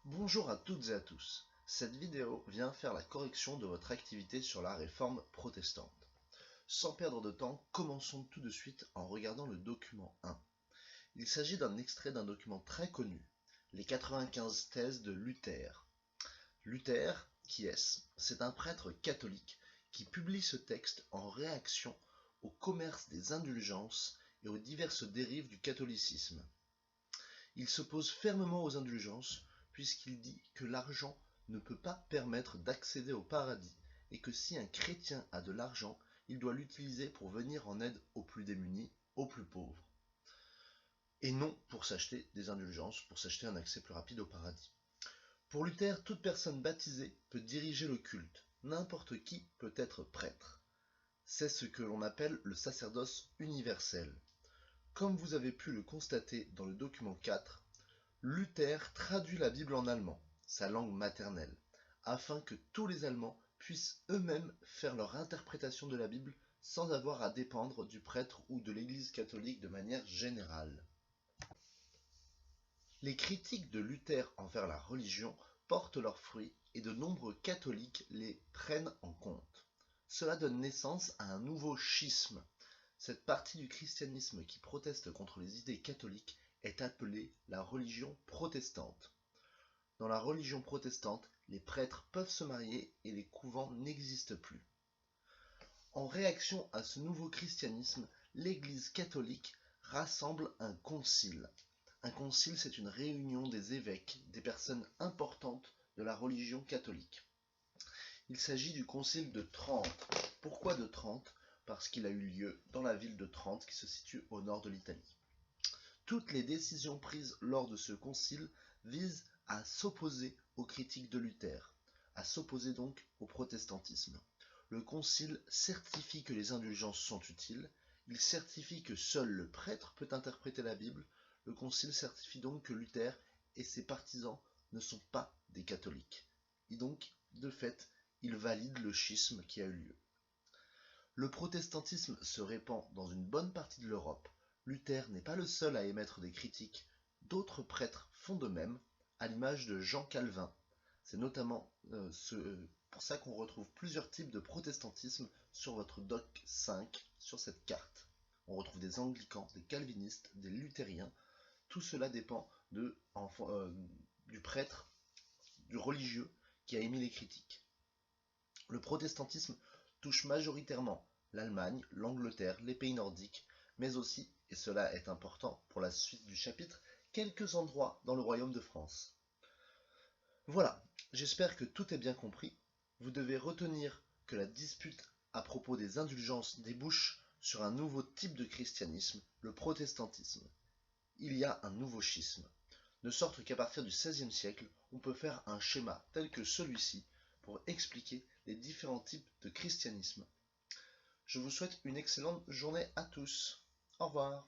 Bonjour à toutes et à tous. Cette vidéo vient faire la correction de votre activité sur la réforme protestante. Sans perdre de temps, commençons tout de suite en regardant le document 1. Il s'agit d'un extrait d'un document très connu, les 95 thèses de Luther. Luther, qui est-ce? C'est un prêtre catholique qui publie ce texte en réaction au commerce des indulgences et aux diverses dérives du catholicisme. Il s'oppose fermement aux indulgences puisqu'il dit que l'argent ne peut pas permettre d'accéder au paradis et que si un chrétien a de l'argent, il doit l'utiliser pour venir en aide aux plus démunis, aux plus pauvres, et non pour s'acheter des indulgences, pour s'acheter un accès plus rapide au paradis. Pour Luther, toute personne baptisée peut diriger le culte, n'importe qui peut être prêtre. C'est ce que l'on appelle le sacerdoce universel. Comme vous avez pu le constater dans le document 4, Luther traduit la Bible en allemand, sa langue maternelle, afin que tous les Allemands puissent eux-mêmes faire leur interprétation de la Bible sans avoir à dépendre du prêtre ou de l'Église catholique de manière générale. Les critiques de Luther envers la religion portent leurs fruits et de nombreux catholiques les prennent en compte. Cela donne naissance à un nouveau schisme. Cette partie du christianisme qui proteste contre les idées catholiques est appelée la religion protestante. Dans la religion protestante, les prêtres peuvent se marier et les couvents n'existent plus. En réaction à ce nouveau christianisme, l'Église catholique rassemble un concile. Un concile, c'est une réunion des évêques, des personnes importantes de la religion catholique. Il s'agit du concile de Trente. Pourquoi de Trente? Parce qu'il a eu lieu dans la ville de Trente qui se situe au nord de l'Italie. Toutes les décisions prises lors de ce concile visent à s'opposer aux critiques de Luther, à s'opposer donc au protestantisme. Le concile certifie que les indulgences sont utiles, il certifie que seul le prêtre peut interpréter la Bible, le concile certifie donc que Luther et ses partisans ne sont pas des catholiques. Et donc, de fait, il valide le schisme qui a eu lieu. Le protestantisme se répand dans une bonne partie de l'Europe. Luther n'est pas le seul à émettre des critiques, d'autres prêtres font de même, à l'image de Jean Calvin. C'est notamment pour ça qu'on retrouve plusieurs types de protestantisme sur votre doc 5, sur cette carte. On retrouve des anglicans, des calvinistes, des luthériens. Tout cela dépend du prêtre, du religieux qui a émis les critiques. Le protestantisme touche majoritairement l'Allemagne, l'Angleterre, les pays nordiques, mais aussi, et cela est important pour la suite du chapitre, quelques endroits dans le royaume de France. Voilà, j'espère que tout est bien compris. Vous devez retenir que la dispute à propos des indulgences débouche sur un nouveau type de christianisme, le protestantisme. Il y a un nouveau schisme, de sorte qu'à partir du XVIe siècle, on peut faire un schéma tel que celui-ci pour expliquer les différents types de christianisme. Je vous souhaite une excellente journée à tous. Au revoir.